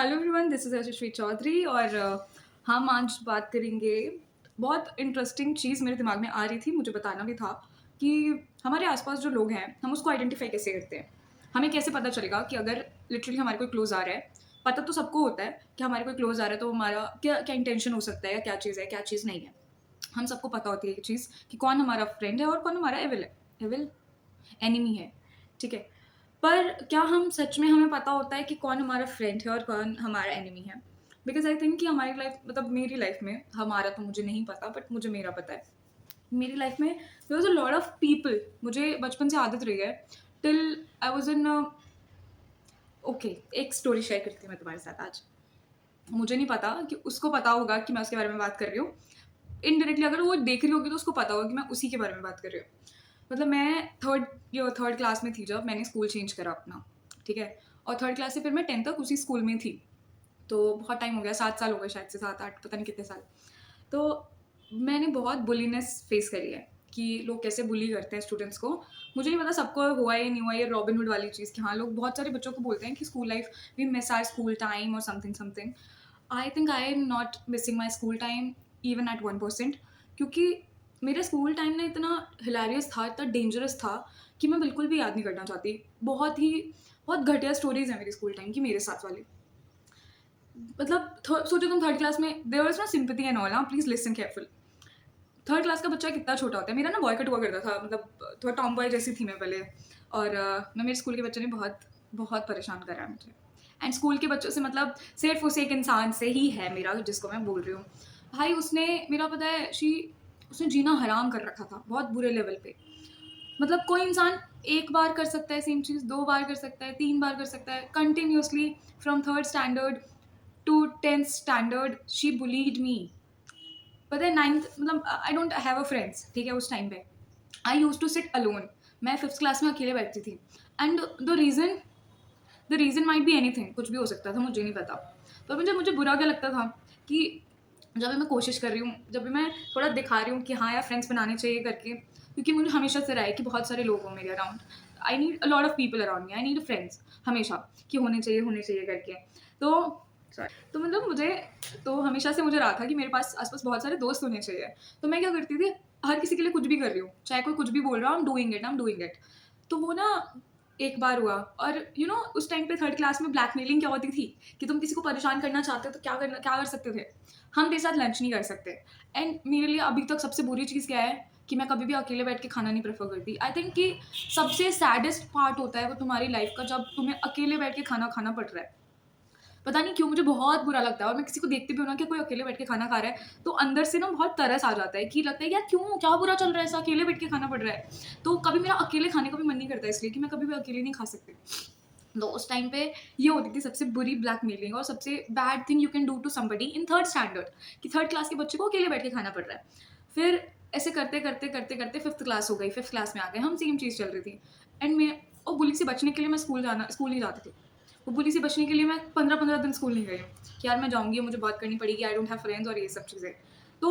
Hello everyone, this is यशस्वी चौधरी और हम आज बात करेंगे। बहुत इंटरेस्टिंग चीज़ मेरे दिमाग में आ रही थी, मुझे बताना भी था कि हमारे आसपास जो लोग हैं, हम उसको आइडेंटिफ़ाई कैसे करते हैं? हमें कैसे पता चलेगा कि अगर लिटरली हमारे कोई क्लोज़ आ रहा है, पता तो सबको होता है कि हमारे कोई क्लोज़ आ रहा है तो हमारा क्या क्या इंटेंशन हो सकता है या क्या चीज़ नहीं है। हम सबको पता होती है ये चीज़ कि कौन हमारा फ्रेंड है और कौन हमारा एविल है। एविल एनिमी है, ठीक है? पर क्या हम सच में हमें पता होता है कि कौन हमारा फ्रेंड है और कौन हमारा एनिमी है? बिकॉज़ आई थिंक कि हमारी लाइफ़ मतलब मेरी लाइफ़ में हमारा तो मुझे नहीं पता बट मुझे मेरा पता है। मेरी लाइफ़ में there was a lot of people मुझे बचपन से आदत रही है till I was in okay एक स्टोरी शेयर करती हूँ मैं तुम्हारे साथ आज। मुझे नहीं पता कि उसको पता होगा कि मैं उसके बारे में बात कर रही हूँ। इनडायरेक्टली अगर वो देख रही होगी तो उसको पता होगा कि मैं उसी के बारे में बात कर रही हूँ। मतलब मैं थर्ड क्लास में थी जब मैंने स्कूल चेंज करा अपना, ठीक है? और थर्ड क्लास से फिर मैं 10th तक उसी स्कूल में थी। तो बहुत टाइम हो गया, 7 साल हो गए शायद से 7-8 पता नहीं कितने साल। तो मैंने बहुत बुलीनेस फेस करी है कि लोग कैसे बुली करते हैं स्टूडेंट्स को। मुझे नहीं पता सबको हुआ है या नहीं हुआ ये रॉबिन हुड वाली चीज़ कि हाँ, लोग बहुत सारे बच्चों को बोलते हैं कि school life we miss our school time और something. I think I am not missing my school time even at 1% क्योंकि मेरा स्कूल टाइम ना इतना हिलेरियस था, इतना डेंजरस था कि मैं बिल्कुल भी याद नहीं करना चाहती। बहुत घटिया स्टोरीज़ हैं मेरी स्कूल टाइम की मेरे साथ वाली। मतलब सोचो तुम थर्ड क्लास में there was no sympathy and all हाँ, please listen careful. Third class का बच्चा कितना छोटा होता है। मेरा ना बॉय कट हुआ करता था, मतलब थोड़ा टॉम बॉय जैसी थी मैं पहले और मैं मेरे स्कूल के बच्चों ने बहुत बहुत परेशान करा है मुझे। एंड स्कूल के बच्चों से मतलब सिर्फ़ उस एक इंसान से ही है मेरा जिसको मैं बोल रही हूँ। भाई उसने मेरा पता है उसने जीना हराम कर रखा था, बहुत बुरे लेवल पे। मतलब कोई इंसान 1 बार कर सकता है सेम चीज़, 2 बार कर सकता है, 3 बार कर सकता है, continuously from 3rd standard to 10th standard she bullied me. पता है 9th मतलब I don't have a friends, ठीक है? उस टाइम पे I used to sit alone. मैं 5th क्लास में अकेले बैठती थी and the reason might be anything, कुछ भी हो सकता था, मुझे नहीं पता। पर मुझे मुझे बुरा क्या लगता था कि जब भी मैं कोशिश कर रही हूँ, जब भी मैं थोड़ा दिखा रही हूँ कि हाँ यार फ्रेंड्स बनाने चाहिए करके, क्योंकि मुझे हमेशा से रहा है कि बहुत सारे लोग हों मेरे around. I need a lot of people around me, I need friends हमेशा कि होने चाहिए करके। तो सॉरी, तो मतलब मुझे तो हमेशा से मुझे रहा था कि मेरे पास आस-पास बहुत सारे दोस्त होने चाहिए। तो मैं क्या करती थी, हर किसी के लिए कुछ भी कर रही हूँ, चाहे कोई कुछ भी बोल रहा हो, आई एम डूइंग इट। तो वो ना एक बार हुआ और उस टाइम पे थर्ड क्लास में ब्लैकमेलिंग क्या होती थी कि तुम किसी को परेशान करना चाहते हो तो क्या कर सकते थे? हम तेरे साथ लंच नहीं कर सकते। एंड मेरे लिए अभी तक सबसे बुरी चीज़ क्या है कि मैं कभी भी अकेले बैठ के खाना नहीं प्रेफ़र करती। आई थिंक कि सबसे सैडेस्ट पार्ट होता है वो तुम्हारी लाइफ़ का जब तुम्हें अकेले बैठ के खाना खाना पड़ रहा है। पता नहीं क्यों मुझे बहुत बुरा लगता है और मैं किसी को देखती भी हूँ ना कि कोई अकेले बैठ के खाना खा रहा है, तो अंदर से ना बहुत तरस आ जाता है कि लगता है यार क्यों? क्या बुरा चल रहा है? ऐसा अकेले बैठ के खाना पड़ रहा है। तो कभी मेरा अकेले खाने का भी मन नहीं करता इसलिए कि मैं कभी भी अकेले नहीं खा सकती। तो उस टाइम पे ये होती थी सबसे बुरी ब्लैकमेलिंग और सबसे bad thing you can do to somebody in third standard कि थर्ड क्लास के बच्चे को अकेले बैठ के खाना पड़ रहा है। फिर ऐसे करते-करते 5th क्लास हो गई, 5th क्लास में आ गए हम, सेम चीज़ चल रही थी एंड मैं और बुली से बचने के लिए मैं स्कूल नहीं जाती थी। वो बुली से बचने के लिए मैं 15-15 दिन स्कूल नहीं गई हूँ कि यार मैं जाऊँगी, मुझे बात करनी पड़ेगी, आई डोंट हैव फ्रेंड्स और ये सब चीज़ें। तो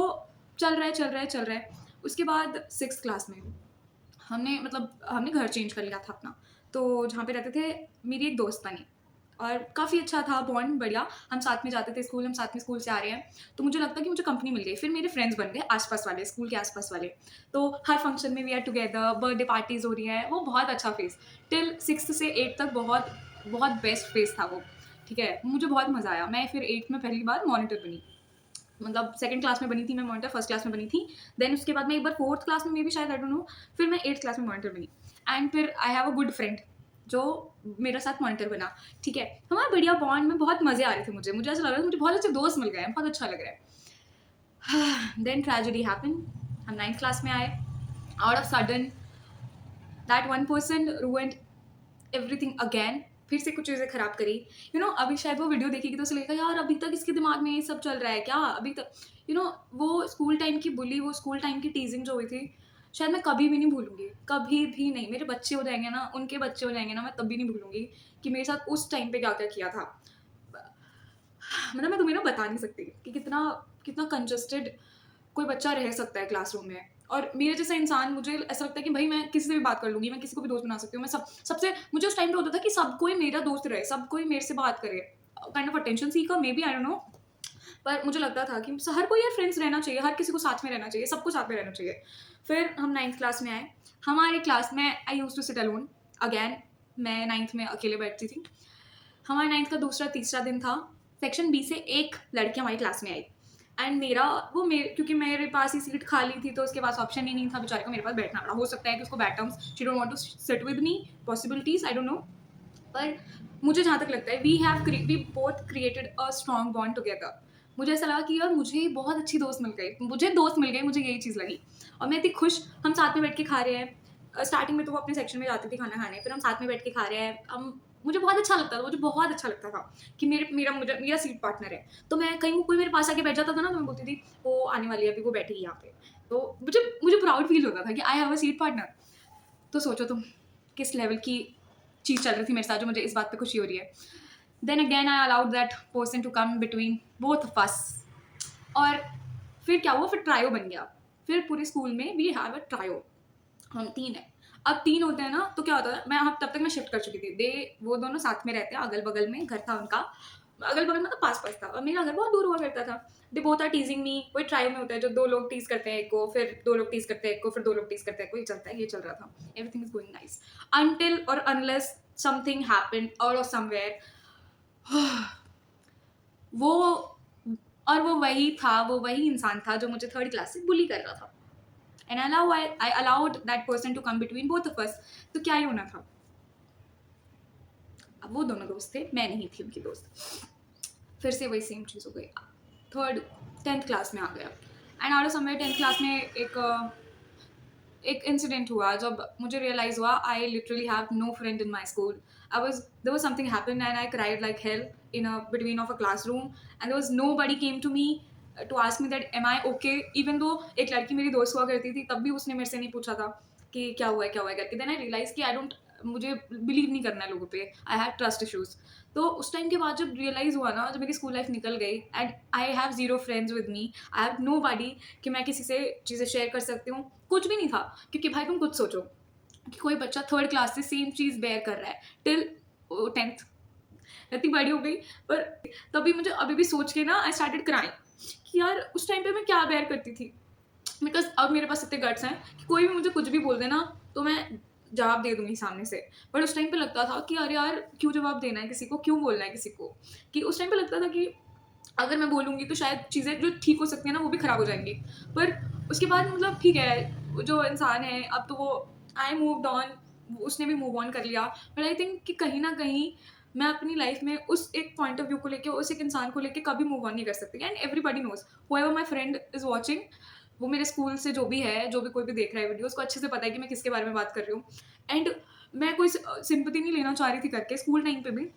चल रहा है। उसके बाद 6th क्लास में हमने घर चेंज कर लिया था अपना। तो जहाँ पे रहते थे मेरी एक दोस्त बनी और काफ़ी अच्छा था बॉन्ड बढ़िया। हम साथ में जाते थे स्कूल, हम साथ में स्कूल से आ रहे हैं, तो मुझे लगता है कि मुझे कंपनी मिल गई। फिर मेरे फ्रेंड्स बन गए आस-पास वाले, स्कूल के आस-पास वाले। तो हर फंक्शन में we are together, birthday parties हो रही हैं, वो बहुत अच्छा फ़ेज़ टिल 6th से 8th तक बहुत बहुत बेस्ट फ़ेज़ था वो, ठीक है? मुझे बहुत मज़ा आया। मैं फिर 8th में पहली बार मॉनिटर बनी। मतलब सेकंड क्लास में बनी थी मैं मॉनिटर, फर्स्ट क्लास में बनी थी। देन उसके बाद मैं एक बार 4th क्लास में मे बी शायद आई डोंट नो, फिर मैं 8th क्लास में मॉनिटर बनी एंड फिर I have a good friend जो मेरे साथ मॉनिटर बना, ठीक है? हमारा बढ़िया बॉन्ड में बहुत मज़े आ रहे थे मुझे। मुझे ऐसा लग रहा था मुझे बहुत अच्छे दोस्त मिल गए हैं, बहुत अच्छा लग रहा है। देन ट्रेजेडी हैपेंड, हम 9th क्लास में आए। Out of sudden that one person ruined everything again. फिर से कुछ चीज़ें खराब करी। अभी शायद वो वीडियो देखेगी तो उसे लगेगा यार अभी तक इसके दिमाग में ये सब चल रहा है क्या? अभी तक वो स्कूल टाइम की बुली, वो स्कूल टाइम की टीजिंग जो हुई थी, शायद मैं कभी भी नहीं भूलूँगी, कभी भी नहीं। मेरे बच्चे हो जाएँगे ना, उनके बच्चे हो जाएँगे ना, मैं तब भी नहीं भूलूँगी कि मेरे साथ उस टाइम पे क्या-क्या किया था। मतलब मैं तुम्हें ना बता नहीं सकती कि कितना कितना कंजस्टेड कोई बच्चा रह सकता है क्लासरूम में। और मेरे जैसा इंसान, मुझे ऐसा लगता है कि भाई मैं किसी से भी बात कर लूँगी, मैं किसी को भी दोस्त बना सकती हूँ। मैं सबसे मुझे उस टाइम पे होता था कि सब कोई मेरा दोस्त रहे, सब कोई मेरे से बात करे। Kind of attention seeker, may be, I don't know. पर मुझे लगता था कि हर कोई यार फ्रेंड्स रहना चाहिए, हर किसी को साथ में रहना चाहिए, सबको साथ में रहना चाहिए। फिर हम 9th क्लास में आए। हमारे क्लास में I used to sit alone again. मैं 9th में अकेले बैठती थी। हमारे 9th का दूसरा तीसरा दिन था। सेक्शन बी से एक लड़की हमारी क्लास में आई एंड मेरा वो मेरे क्योंकि मेरे पास ही सीट खाली थी तो उसके पास ऑप्शन ही नहीं था बेचारे को मेरे पास बैठना पड़ा। हो सकता है कि उसको bad terms, she don't want to sit with me, possibilities, I don't know. पर मुझे जहाँ तक लगता है we both created a strong bond together. मुझे ऐसा लगा कि यार मुझे बहुत अच्छी दोस्त मिल गई, मुझे यही चीज़ लगी। और मैं इतनी खुश, हम साथ में बैठ के खा रहे हैं। स्टार्टिंग में तो वो अपने सेक्शन में जाती थी खाना खाने, फिर हम साथ में बैठ के खा रहे हैं। हम मुझे बहुत अच्छा लगता था, मुझे बहुत अच्छा लगता था कि मेरा सीट पार्टनर है। तो मैं कहीं कोई मेरे पास आके बैठ जाता था ना, तो मैं बोलती थी वो आने वाली है अभी, वो बैठेगी यहाँ पे। तो मुझे प्राउड फील होता था कि I have a seat partner. तो सोचो तुम किस लेवल की चीज़ चल रही थी मेरे साथ जो मुझे इस बात पे खुशी हो रही है। Then again I allowed that person to come between both of us. और फिर क्या हुआ, फिर ट्रायो बन गया। फिर पूरे स्कूल में वी हैव अ ट्रायो, हम 3 हैं। अब 3 होते हैं ना, तो क्या होता है, तब तक मैं शिफ्ट कर चुकी थी। वो दोनों साथ में रहते हैं, अगल-बगल में घर था उनका। अगल-बगल मतलब पास-पास था और मेरा घर बहुत दूर हुआ करता था। दे बोथ आर टीजिंग मी। कोई ट्रायो में होता है जो 2 लोग टीज़ करते हैं एक को, फिर 2 लोग टीज़ करते हैं एक को, फिर 2 लोग टीज़ करते हैं एक को, ये चलता है, ये चल रहा था। Everything is going nice until और unless something happened out of somewhere. वो वो वही इंसान था जो मुझे 3rd क्लास से बुली कर रहा था। And I allowed that person to come between both of us. तो क्या ही होना था, अब वो दोनों दोस्त थे, मैं नहीं थी उनकी दोस्त। फिर से वही सेम चीज़ हो गई। 10th क्लास में आ गया and out of somewhere 10th class में एक इंसिडेंट हुआ जब मुझे रियलाइज हुआ I literally have no friend in my school. There was something happened and I cried like hell in a between of a classroom and there was nobody came to me to ask me that am I okay. Even though एक लड़की मेरी दोस्त हुआ करती थी, तब भी उसने मेरे से नहीं पूछा था कि क्या हुआ है करके। देन आई रियलाइज कि मुझे बिलीव नहीं करना है लोगों पे, आई हैव ट्रस्ट इश्यूज। तो उस टाइम के बाद जब रियलाइज हुआ ना, जब मेरी स्कूल लाइफ निकल गई and I have zero friends with me, I have no buddy कि मैं किसी से चीज़ें शेयर कर सकती हूँ, कुछ भी नहीं था। क्योंकि भाई तुम खुद सोचो कि कोई बच्चा 3rd क्लास से सेम चीज़ बेयर कर रहा है टिल 10th, इतनी बड़ी हो गई। पर तभी मुझे अभी भी सोच के ना आई स्टार्टेड क्राइंग कि यार उस टाइम पे मैं क्या बेयर करती थी। बिकॉज अब मेरे पास इतने गट्स हैं कि कोई भी मुझे कुछ भी बोल देना तो मैं जवाब दे दूंगी सामने से। बट उस टाइम पे लगता था कि अरे यार क्यों जवाब देना है किसी को, क्यों बोलना है किसी को। कि उस टाइम पे लगता था कि अगर मैं बोलूँगी तो शायद चीज़ें जो ठीक हो सकती हैं ना वो भी ख़राब हो जाएंगी। पर उसके बाद मतलब ठीक है, वो जो इंसान है अब तो वो आई मूव्ड ऑन, उसने भी मूव ऑन कर लिया। बट आई थिंक कि कहीं ना कहीं मैं अपनी लाइफ में उस एक पॉइंट ऑफ व्यू को लेके, उस एक इंसान को लेके कभी मूव ऑन नहीं कर सकती। And everybody knows, whoever my friend is watching, वो मेरे स्कूल से जो भी है, जो भी कोई भी देख रहा है वीडियो, उसको अच्छे से पता है कि मैं किसके बारे में बात कर रही हूँ। एंड मैं कोई सिंपैथी नहीं लेना चाह रही थी करके स्कूल टाइम पे भी।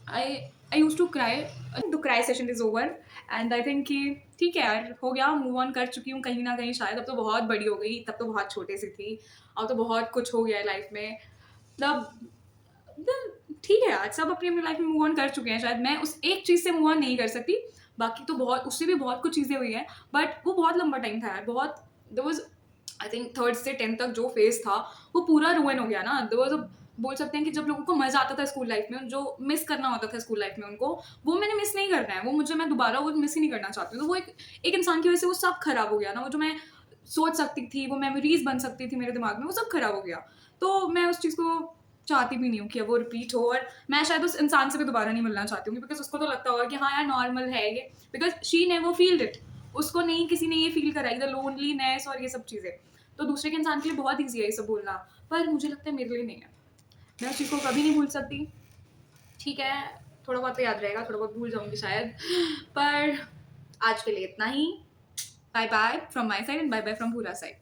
I use to cry, the cry session is over and I think कि ठीक है यार, हो गया, मूव ऑन कर चुकी हूँ कहीं ना कहीं शायद। अब तो बहुत बड़ी हो गई, तब तो बहुत छोटे सी थी, अब तो बहुत कुछ हो गया है लाइफ में। मतलब ठीक है यार, सब अपनी अपनी लाइफ में मूव ऑन कर चुके हैं। शायद मैं उस एक चीज़ से मूव ऑन नहीं कर सकती, बाकी तो बहुत, उससे भी बहुत कुछ चीज़ें हुई हैं। बट वो बहुत लंबा टाइम था यार, बहुत। There was I think 3rd से 10th तक जो फेज था वो पूरा रुइन हो गया ना। देयर वाज बोल सकते हैं कि जब लोगों को मज़ा आता था स्कूल लाइफ में, जो मिस करना होता था स्कूल लाइफ में उनको, वो मैंने मिस नहीं करना है। मैं दोबारा वो मिस ही नहीं करना चाहती हूँ। तो वो एक इंसान की वजह से वो सब खराब हो गया ना, वो जो मैं सोच सकती थी, वो मेमोरीज बन सकती थी मेरे दिमाग में, वो सब खराब हो गया। तो मैं उस चीज़ को चाहती भी नहीं हूँ कि अब वो रिपीट हो। और मैं शायद उस इंसान से भी दोबारा नहीं मिलना चाहती हूँ, बिकॉज उसको तो लगता होगा कि हाँ यार नॉर्मल है ये, because she never field it. उसको नहीं किसी ने ये फील कराई, द लोनलीनेस और ये सब चीज़ें। तो दूसरे के इंसान के लिए बहुत ईजी है ये सब बोलना, पर मुझे लगता है मेरे लिए नहीं है। मैं उस चीज़ को कभी नहीं भूल सकती। ठीक है, थोड़ा बहुत तो याद रहेगा, थोड़ा बहुत भूल जाऊंगी शायद। पर आज के लिए इतना ही। Bye bye from my side and bye bye from पूरा साइड।